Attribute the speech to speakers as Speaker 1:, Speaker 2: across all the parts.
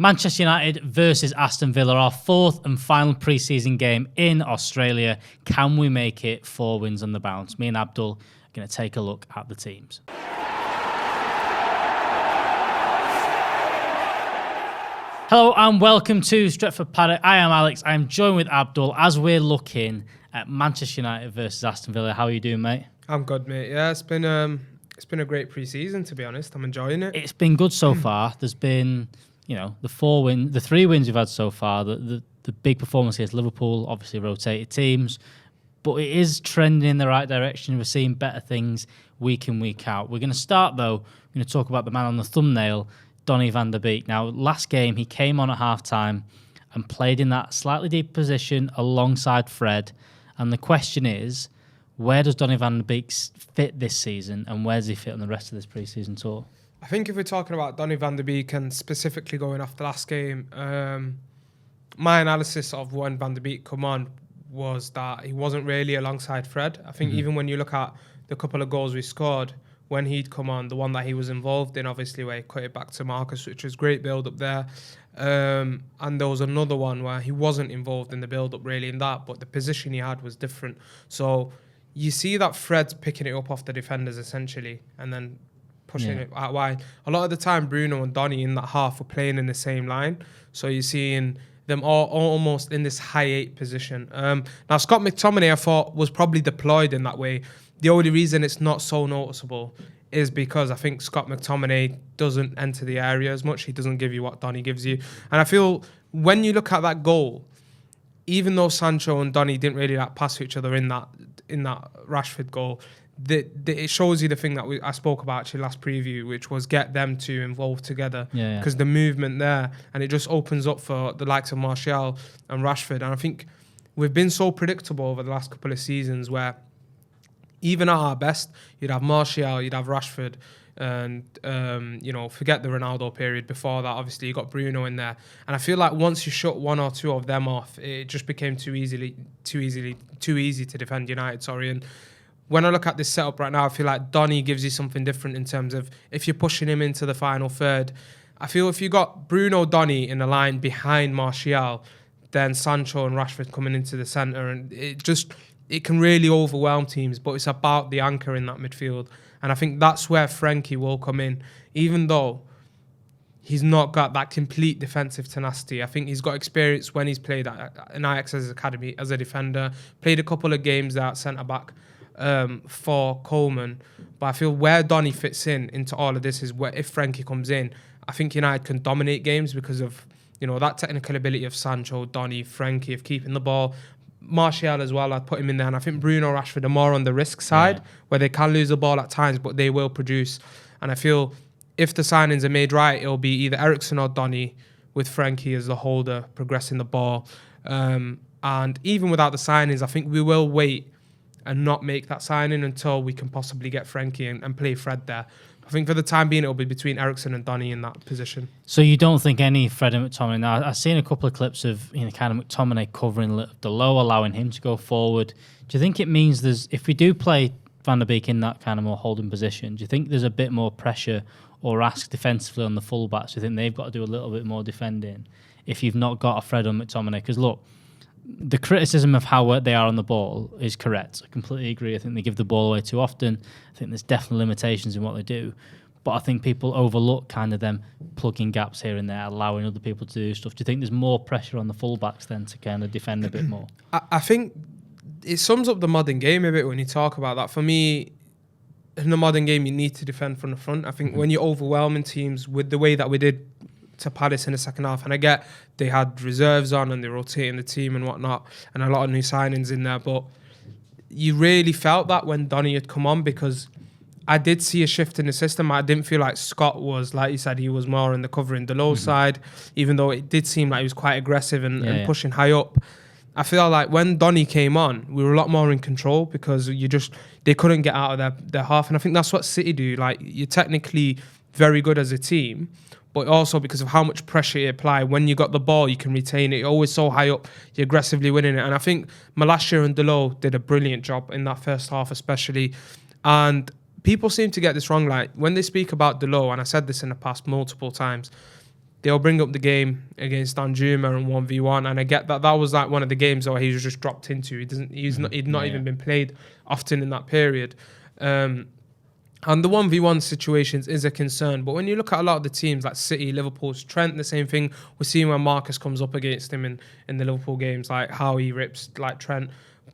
Speaker 1: Manchester United versus Aston Villa, our fourth and final pre-season game in Australia. Can we make it 4 wins on the bounce? Me and Abdul are going to take a look at the teams. Hello and welcome to Stretford Paddock. I am Alex. I am joined with Abdul as we're looking at Manchester United versus Aston Villa. How are you doing, mate?
Speaker 2: I'm good, mate. Yeah, it's been a great pre-season, to be honest. I'm enjoying it.
Speaker 1: It's been good so far. There's been, the 3 wins we've had so far. The big performance against Liverpool, obviously rotated teams, but it is trending in the right direction. We're seeing better things week in, week out. We're going to start though. We're going to talk about the man on the thumbnail, Donny van der Beek. Now, last game he came on at half-time and played in that slightly deep position alongside Fred. And the question is, where does Donny van der Beek fit this season, and where does he fit on the rest of this pre-season tour?
Speaker 2: I think if we're talking about Donny van der Beek and specifically going off the last game, my analysis of when Van der Beek come on was that he wasn't really alongside Fred. I think even when you look at the couple of goals we scored, when he'd come on, the one that he was involved in, obviously, where he cut it back to Marcus, which was great build-up there. And there was another one where he wasn't involved in the build-up really in that, but the position he had was different. So you see that Fred's picking it up off the defenders, essentially, and then pushing it out wide. A lot of the time, Bruno and Donny in that half were playing in the same line. So you're seeing them all almost in this high 8 position. Now, Scott McTominay, I thought, was probably deployed in that way. The only reason it's not so noticeable is because I think Scott McTominay doesn't enter the area as much. He doesn't give you what Donny gives you. And I feel when you look at that goal, even though Sancho and Donny didn't really pass to each other in that Rashford goal, it shows you the thing that I spoke about actually last preview, which was get them to involve together, because the movement there, and it just opens up for the likes of Martial and Rashford. And I think we've been so predictable over the last couple of seasons where even at our best, you'd have Martial, you'd have Rashford, and forget the Ronaldo period. Before that, obviously you got Bruno in there, and I feel like once you shut one or two of them off, it just became too easy to defend United. And when I look at this setup right now, I feel like Donny gives you something different in terms of if you're pushing him into the final third. I feel if you got Bruno, Donny in a line behind Martial, then Sancho and Rashford coming into the centre, and it can really overwhelm teams, but it's about the anchor in that midfield. And I think that's where Frankie will come in, even though he's not got that complete defensive tenacity. I think he's got experience when he's played at an Ajax's academy as a defender, played a couple of games at centre-back for Coleman. But I feel where Donny fits into all of this is where if Frankie comes in, I think United can dominate games because of that technical ability of Sancho, Donny, Frankie, of keeping the ball. Martial as well, I'd put him in there. And I think Bruno, Rashford are more on the risk side, where they can lose the ball at times, but they will produce. And I feel if the signings are made right, it'll be either Eriksen or Donny, with Frankie as the holder, progressing the ball. And even without the signings, I think we will wait and not make that signing until we can possibly get Frankie and play Fred there. I think for the time being, it'll be between Eriksen and Donny in that position.
Speaker 1: So you don't think any Fred and McTominay? Now, I've seen a couple of clips of kind of McTominay covering the low, allowing him to go forward. Do you think it means if we do play Van der Beek in that kind of more holding position, do you think there's a bit more pressure or ask defensively on the fullbacks? Do you think they've got to do a little bit more defending if you've not got a Fred or McTominay? Because look, the criticism of how they are on the ball is correct. I completely agree. I think they give the ball away too often. I think there's definitely limitations in what they do. But I think people overlook kind of them plugging gaps here and there, allowing other people to do stuff. Do you think there's more pressure on the fullbacks then to kind of defend a bit more?
Speaker 2: I think it sums up the modern game a bit when you talk about that. For me, in the modern game, you need to defend from the front. I think when you're overwhelming teams with the way that we did to Palace in the second half, and I get they had reserves on and they're rotating the team and whatnot, and a lot of new signings in there, but you really felt that when Donny had come on, because I did see a shift in the system. I didn't feel like Scott was, like you said, he was more in the covering the low side, even though it did seem like he was quite aggressive and pushing high up. I feel like when Donny came on, we were a lot more in control because they couldn't get out of their half. And I think that's what City do. Like, you're technically very good as a team, but also because of how much pressure you apply. When you got the ball, you can retain it. You're always so high up, you're aggressively winning it. And I think Malacia and Delo did a brilliant job in that first half especially. And people seem to get this wrong. Like, when they speak about Delo, and I said this in the past multiple times, they'll bring up the game against Danjuma and 1v1, and I get that was like one of the games where he was just dropped into. He'd not even been played often in that period. And the 1v1 situations is a concern. But when you look at a lot of the teams like City, Liverpool, Trent, the same thing. We're seeing when Marcus comes up against him in the Liverpool games, like how he rips like Trent.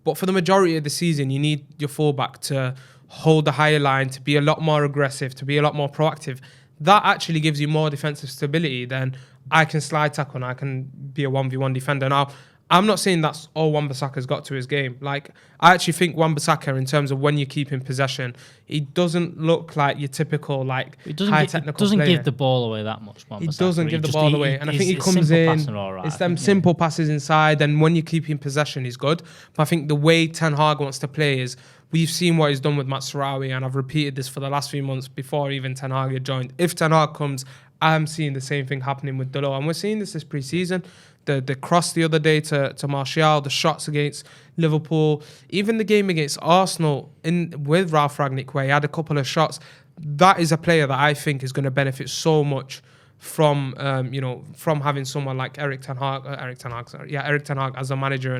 Speaker 2: But for the majority of the season, you need your fullback to hold the higher line, to be a lot more aggressive, to be a lot more proactive. That actually gives you more defensive stability than I can slide tackle and I can be a 1v1 defender. Now, I'm not saying that's all Wan-Bissaka's got to his game. Like, I actually think Wan-Bissaka, in terms of when you keep in possession, he doesn't look like your typical high technical player.
Speaker 1: He doesn't give the ball away that much.
Speaker 2: He doesn't give the ball away, and I think he comes in. It's them simple passes inside, and when you keep in possession, he's good. But I think the way Ten Hag wants to play is, we've seen what he's done with Matsurawi, and I've repeated this for the last few months before even Ten Hag had joined. If Ten Hag comes, I'm seeing the same thing happening with Delo, and we're seeing this pre-season. The cross the other day to Martial, the shots against Liverpool, even the game against Arsenal with Ralph Rangnick, where he had a couple of shots. That is a player that I think is going to benefit so much from having someone like Eric Ten Hag as a manager,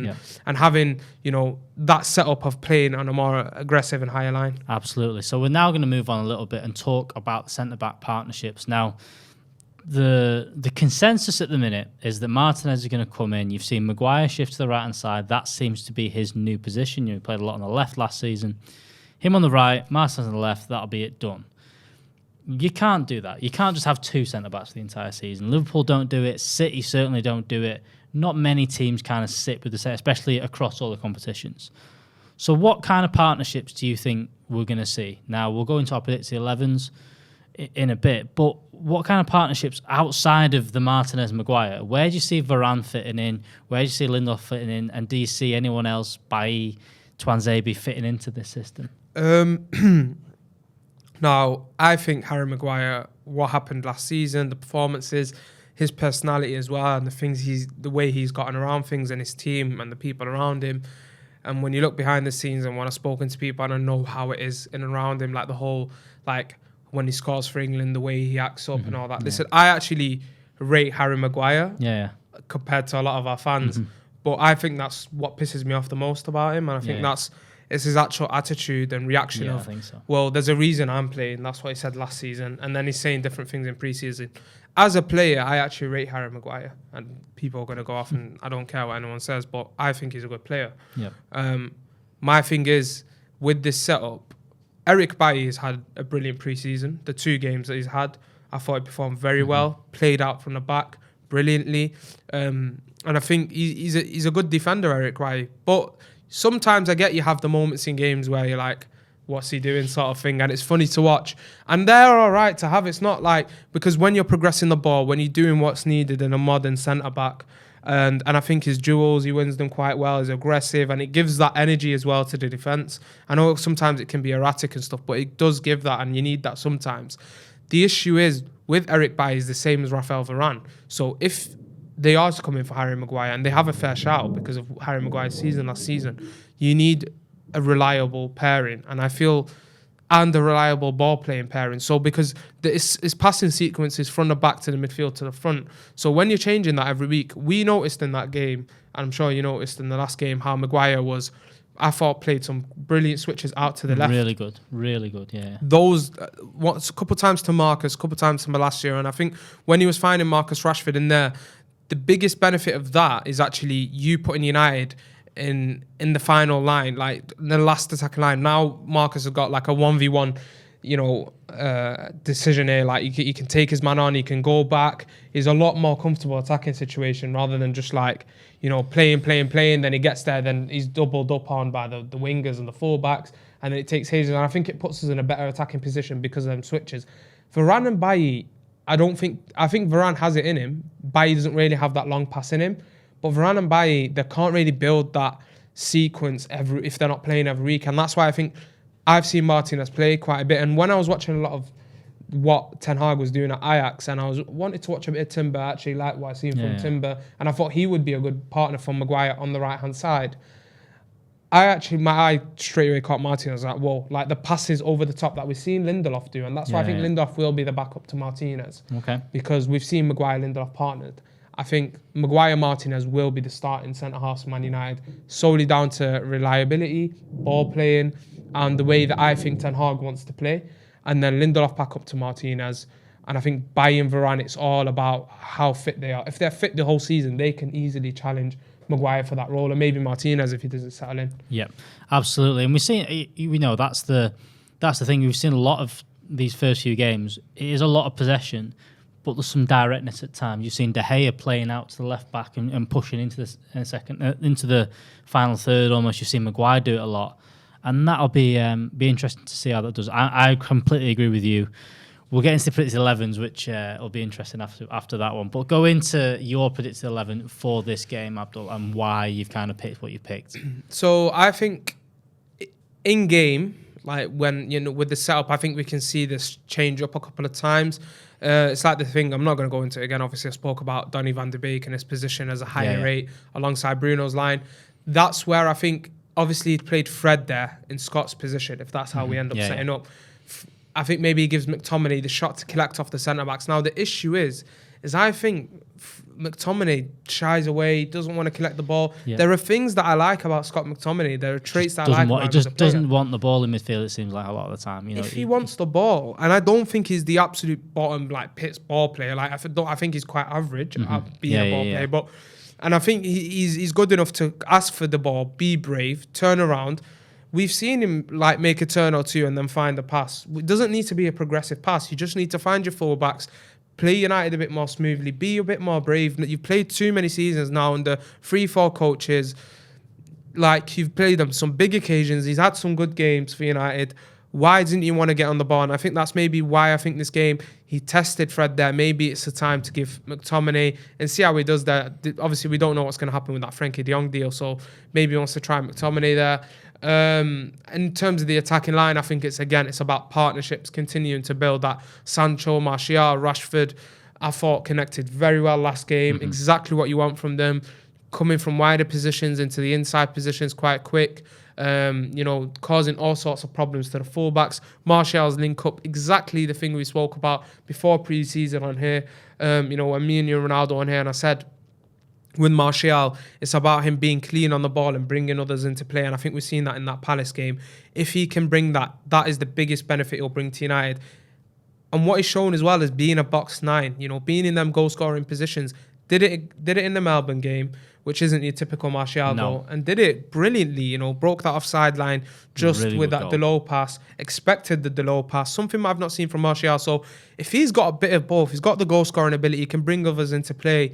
Speaker 2: and having that setup of playing on a more aggressive and higher line.
Speaker 1: Absolutely. So we're now going to move on a little bit and talk about centre back partnerships. Now, the consensus at the minute is that Martinez is going to come in. You've seen Maguire shift to the right hand side. That seems to be his new position. He played a lot on the left last season. Him on the right, Martinez on the left. That'll be it done. You can't do that. You can't just have two centre backs for the entire season. Liverpool don't do it. City certainly don't do it. Not many teams kind of sit with the set, especially across all the competitions. So what kind of partnerships do you think we're going to see? Now, we'll go into our predicted 11s in a bit, but what kind of partnerships outside of the Martinez-Maguire? Where do you see Varane fitting in? Where do you see Lindelof fitting in? And do you see anyone else, Bailly, Tuanzebe, fitting into this system?
Speaker 2: Now, I think Harry Maguire, what happened last season, the performances, his personality as well, and the way he's gotten around things and his team and the people around him. And when you look behind the scenes and when I've spoken to people, I don't know how it is in and around him, like the whole, like when he scores for England, the way he acts up and all that. Listen, I actually rate Harry Maguire compared to a lot of our fans. But I think that's what pisses me off the most about him. And I think it's his actual attitude and reaction of, I think so. Well, there's a reason I'm playing. That's what he said last season. And then he's saying different things in pre-season. As a player, I actually rate Harry Maguire. And people are going to go off and I don't care what anyone says, but I think he's a good player. My thing is, with this setup, Eric Bailly has had a brilliant pre-season. The 2 games that he's had, I thought he performed very well, played out from the back brilliantly. And I think he's a good defender, Eric Bailly. But sometimes I get you have the moments in games where you're like, what's he doing sort of thing, and it's funny to watch. And they're all right to have. It's not like, because when you're progressing the ball, when you're doing what's needed in a modern centre-back, and I think his duels, he wins them quite well, he's aggressive, and it gives that energy as well to the defence. I know sometimes it can be erratic and stuff, but it does give that, and you need that sometimes. The issue is, with Eric Bailly, is the same as Raphael Varane. So if they are to come in for Harry Maguire, and they have a fair shout because of Harry Maguire's season last season, you need a reliable pairing, and I feel, and a reliable ball-playing pairing. So because it's passing sequences from the back to the midfield to the front. So when you're changing that every week, we noticed in that game, and I'm sure you noticed in the last game, how Maguire was, I thought, played some brilliant switches out to the left.
Speaker 1: Really good, yeah.
Speaker 2: Those, a couple times to Marcus, a couple times to Malacia, and I think when he was finding Marcus Rashford in there, the biggest benefit of that is actually you putting United in the final line, like the last attacking line. Now Marcus has got like a 1v1 decision here. Like he can take his man on, he can go back. He's a lot more comfortable attacking situation rather than just like, playing. Then he gets there, then he's doubled up on by the wingers and the fullbacks, and then it takes his. And I think it puts us in a better attacking position because of them switches. Varane and Bailly, I think Varane has it in him. Bailly doesn't really have that long pass in him. But Varane and Bailly, they can't really build that sequence if they're not playing every week. And that's why I think I've seen Martinez play quite a bit. And when I was watching a lot of what Ten Hag was doing at Ajax, and I wanted to watch a bit of Timber, I actually like what I seen from Timber. And I thought he would be a good partner for Maguire on the right-hand side. my eye straight away caught Martinez. Like, whoa, like the passes over the top that we've seen Lindelof do. And that's why I think Lindelof will be the backup to Martinez.
Speaker 1: Okay.
Speaker 2: Because we've seen Maguire Lindelof partnered. I think Maguire Martinez will be the starting centre half for Man United, solely down to reliability, ball playing, and the way that I think Ten Hag wants to play. And then Lindelof back up to Martinez. And I think Bailly and Varane, it's all about how fit they are. If they're fit the whole season, they can easily challenge Maguire for that role, and maybe Martinez if he doesn't settle in.
Speaker 1: Yeah, absolutely. And we know that's the thing. We've seen a lot of these first few games. It is a lot of possession, but there's some directness at times. You've seen De Gea playing out to the left back and pushing into the final third almost. You've seen Maguire do it a lot, and that'll be interesting to see how that does. I completely agree with you. We'll get into the predicted 11s, which will be interesting after that one. But go into your predicted 11 for this game, Abdul, and why you've kind of picked what you picked.
Speaker 2: So I think in game, like when with the setup, I think we can see this change up a couple of times. It's like the thing. I'm not going to go into it again. Obviously, I spoke about Donny van de Beek and his position as a higher rate alongside Bruno's line. That's where I think obviously he played Fred there in Scott's position. If that's how we end up setting up. I think maybe he gives McTominay the shot to collect off the centre-backs. Now, the issue is I think McTominay shies away, doesn't want to collect the ball. Yeah. There are things that I like about Scott McTominay. There are traits that I like about him.
Speaker 1: He just doesn't want the ball in midfield, it seems like, a lot of the time.
Speaker 2: If he wants the ball, and I don't think he's the absolute bottom, like, Pitt's ball player. Like, I think he's quite average at being a ball player. But, and I think he's good enough to ask for the ball, be brave, turn around. We've seen him like make a turn or two and then find a pass. It doesn't need to be a progressive pass. You just need to find your fullbacks, play United a bit more smoothly, be a bit more brave. You've played too many seasons now under 3-4 coaches. Like, you've played them some big occasions. He's had some good games for United. Why didn't you want to get on the ball? And I think that's maybe why I think this game, he tested Fred there. Maybe it's the time to give McTominay and see how he does that. Obviously, we don't know what's going to happen with that Frankie de Jong deal, so maybe he wants to try McTominay there. In terms of the attacking line, I think it's about partnerships, continuing to build that. Sancho, Martial, Rashford, I thought connected very well last game. Exactly what you want from them. Coming from wider positions into the inside positions quite quick. Causing all sorts of problems to the fullbacks. Martial's link up, exactly the thing we spoke about before pre-season on here. When me and you and Ronaldo on here, and I said, with Martial, it's about him being clean on the ball and bringing others into play. And I think we've seen that in that Palace game. If he can bring that, that is the biggest benefit he'll bring to United. And what he's shown as well is being a box 9, being in them goal-scoring positions. Did it in the Melbourne game, which isn't your typical Martial goal, and did it brilliantly. Broke that offside line just really with that Delot pass. Expected the Delot pass, something I've not seen from Martial. So if he's got a bit of both, he's got the goal-scoring ability, he can bring others into play.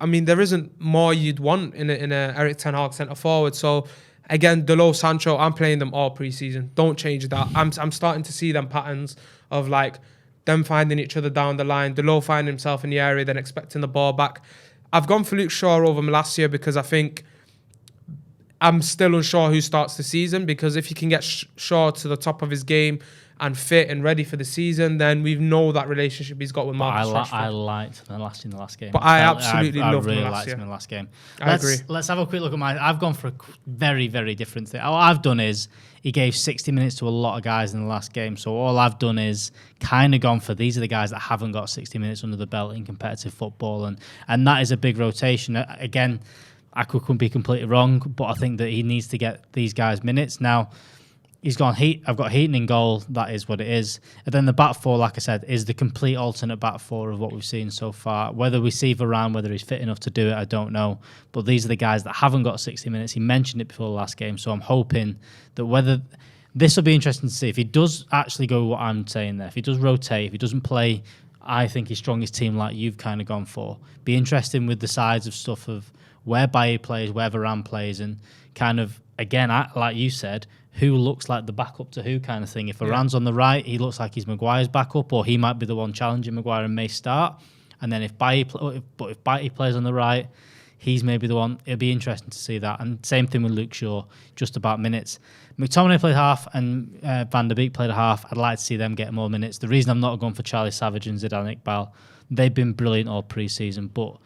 Speaker 2: I mean, there isn't more you'd want in a Eric Ten Hag centre forward. So again, Delot, Sancho, I'm playing them all pre-season. Don't change that. I'm starting to see them patterns of like them finding each other down the line. Delot finding himself in the area, then expecting the ball back. I've gone for Luke Shaw over Malacia because I think I'm still unsure who starts the season, because if you can get Shaw to the top of his game and fit and ready for the season, then we know that relationship he's got with Marcus Rashford.
Speaker 1: I liked Malacia in the last game.
Speaker 2: But I absolutely loved
Speaker 1: really
Speaker 2: Malacia.
Speaker 1: Liked him in the last game.
Speaker 2: I agree.
Speaker 1: Let's have a quick look at I've gone for a very, very different thing. All I've done is he gave 60 minutes to a lot of guys in the last game. So all I've done is kind of gone for these are the guys that haven't got 60 minutes under the belt in competitive football. And that is a big rotation. Again, I could be completely wrong, but I think that he needs to get these guys minutes. Now, he's gone I've got Heaton in goal. That is what it is. And then the back four, like I said, is the complete alternate back four of what we've seen so far. Whether we see Varane, whether he's fit enough to do it, I don't know. But these are the guys that haven't got 60 minutes. He mentioned it before the last game. So I'm hoping that whether this will be interesting to see if he does actually go what I'm saying there. If he does rotate, if he doesn't play, I think his strongest team like you've kind of gone for. Be interesting with the sides of stuff of where Bailly plays, where Varane plays, and kind of, again, like you said, who looks like the backup to who kind of thing. If Varane's on the right, he looks like he's Maguire's backup, or he might be the one challenging Maguire and may start. And then if Bailly plays on the right, he's maybe the one. It'll be interesting to see that. And same thing with Luke Shaw, just about minutes. McTominay played half and Van der Beek played a half. I'd like to see them get more minutes. The reason I'm not going for Charlie Savage and Zidane Iqbal, they've been brilliant all pre-season, but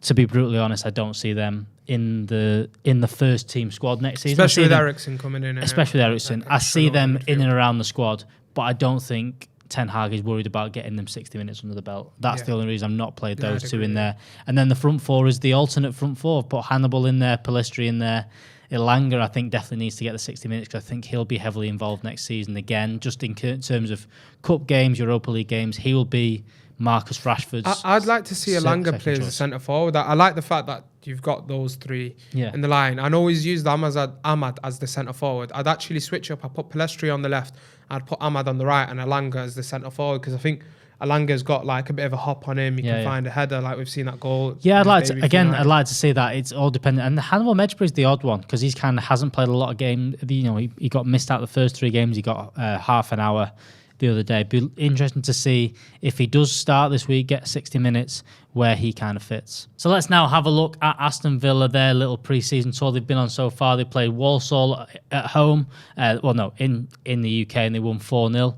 Speaker 1: to be brutally honest, I don't see them in the first team squad next season.
Speaker 2: Especially with Eriksen coming in.
Speaker 1: Especially with Eriksen. I see them in and around the squad, but I don't think Ten Hag is worried about getting them 60 minutes under the belt. That's the only reason I've not played those two in there. And then the front four is the alternate front four. I've put Hannibal in there, Pellistri in there. Ilanga, I think, definitely needs to get the 60 minutes because I think he'll be heavily involved next season again. Just in terms of cup games, Europa League games, he will be Marcus Rashford's.
Speaker 2: I'd like to see Ilanga play as a centre forward. I like the fact that you've got those three in the line. I know he's used Ahmad as the centre forward. I'd actually switch up. I put Pellistri on the left. I'd put Ahmad on the right and Ilanga as the centre forward because I think Alanga's got like a bit of a hop on him. He can find a header like we've seen that goal.
Speaker 1: Yeah, I'd like to see that. It's all dependent. And Hannibal Mejbri is the odd one because he's kind of hasn't played a lot of games. You know, he got missed out the first 3 games. He got half an hour the other day. Be interesting to see if he does start this week, get 60 minutes, where he kind of fits. So let's now have a look at Aston Villa, their little pre-season tour they've been on so far. They played Walsall at home, in the UK, and they won 4-0.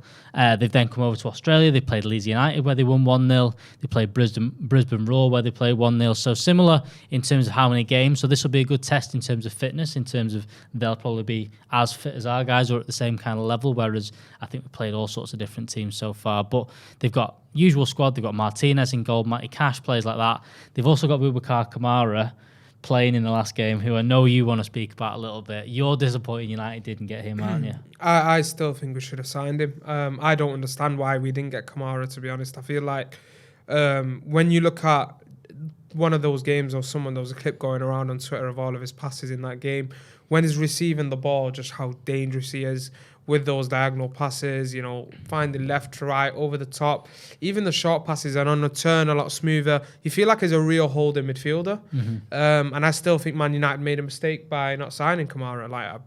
Speaker 1: They've then come over to Australia. They played Leeds United, where they won 1-0. They played Brisbane Roar, where they played 1-0. So similar in terms of how many games. So this will be a good test in terms of fitness, in terms of they'll probably be as fit as our guys or at the same kind of level, whereas I think we've played all sorts of different teams so far. But they've got usual squad. They've got Martinez in goal, Matty Cash, players like that. They've also got Boubacar Kamara playing in the last game, who I know you want to speak about a little bit. You're disappointed United didn't get him, aren't you?
Speaker 2: I still think we should have signed him. I don't understand why we didn't get Kamara, to be honest. I feel like when you look at one of those games or someone, there was a clip going around on Twitter of all of his passes in that game. When he's receiving the ball, just how dangerous he is with those diagonal passes, you know, finding left to right, over the top. Even the short passes and on the turn a lot smoother. You feel like he's a real holding midfielder. Mm-hmm. And I still think Man United made a mistake by not signing Kamara.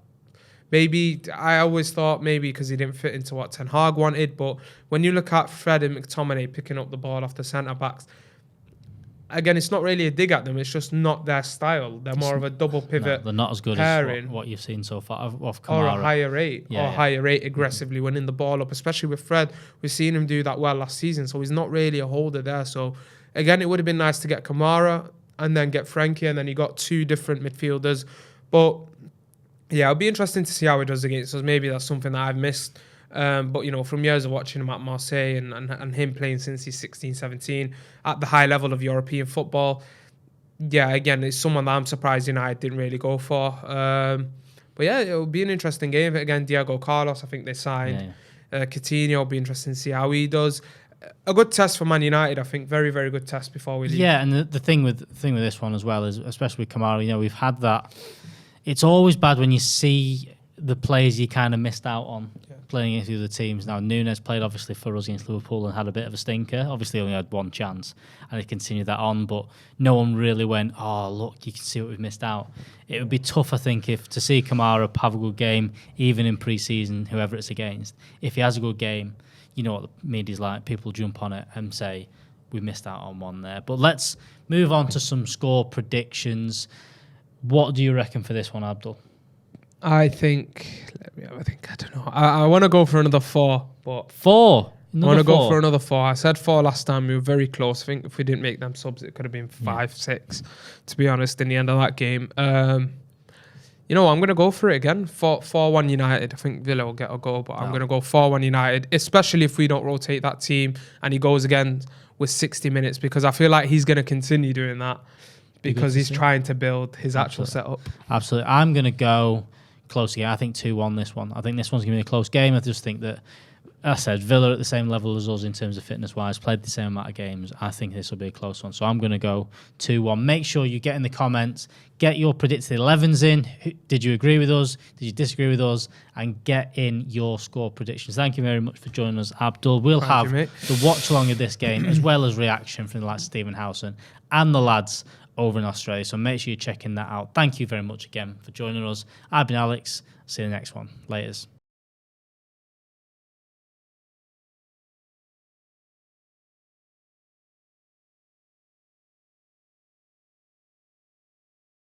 Speaker 2: I always thought maybe because he didn't fit into what Ten Hag wanted. But when you look at Fred and McTominay picking up the ball off the centre-backs, again, it's not really a dig at them. It's just not their style. They're more of a double pivot.
Speaker 1: No, they're not as good as what you've seen so far of Kamara.
Speaker 2: Or a higher rate, aggressively winning the ball up, especially with Fred. We've seen him do that well last season, so he's not really a holder there. So, again, it would have been nice to get Kamara and then get Frankie, and then you got 2 different midfielders. But, yeah, it'll be interesting to see how he does against us. Maybe that's something that I've missed. But, you know, from years of watching him at Marseille and him playing since he's 16, 17 at the high level of European football, yeah, again, it's someone that I'm surprised United didn't really go for. But, yeah, it'll be an interesting game. Again, Diego Carlos, I think they signed. Coutinho, it'll be interesting to see how he does. A good test for Man United, I think. Very, very good test before we leave.
Speaker 1: Yeah, and the thing with this one as well is, especially with Kamara, you know, we've had that. It's always bad when you see the players you kind of missed out on playing against the other teams. Now, Nunes played obviously for us against Liverpool and had a bit of a stinker. Obviously, only had 1 chance and he continued that on, but no one really went, oh, look, you can see what we've missed out. It would be tough, I think, if to see Kamara have a good game, even in pre-season, whoever it's against. If he has a good game, you know what the media's like, people jump on it and say, we missed out on one there. But let's move on to some score predictions. What do you reckon for this one, Abdul?
Speaker 2: I think, let me have a think, I don't know. I want to go for another 4. But
Speaker 1: 4?
Speaker 2: I want to go for another 4. I said 4 last time. We were very close. I think if we didn't make them subs, it could have been 5, 6, to be honest, in the end of that game. You know, I'm going to go for it again. 4-1 United. I think Villa will get a goal, but I'm going to go 4-1 United, especially if we don't rotate that team and he goes again with 60 minutes, because I feel like he's going to continue doing that because he's trying to build his actual setup. Absolutely.
Speaker 1: I'm going to go close again. I think 2-1 this one. I think this one's going to be a close game. I just think that, as I said, Villa at the same level as us in terms of fitness-wise, played the same amount of games. I think this will be a close one. So I'm going to go 2-1. Make sure you get in the comments, get your predicted 11s in. Did you agree with us? Did you disagree with us? And get in your score predictions. Thank you very much for joining us, Abdul. We'll have the watch-along of this game, as well as reaction from the likes of Stephen Howson and the lads over in Australia. So make sure you're checking that out. Thank you very much again for joining us. I've been Alex. See you in the next one. Laters.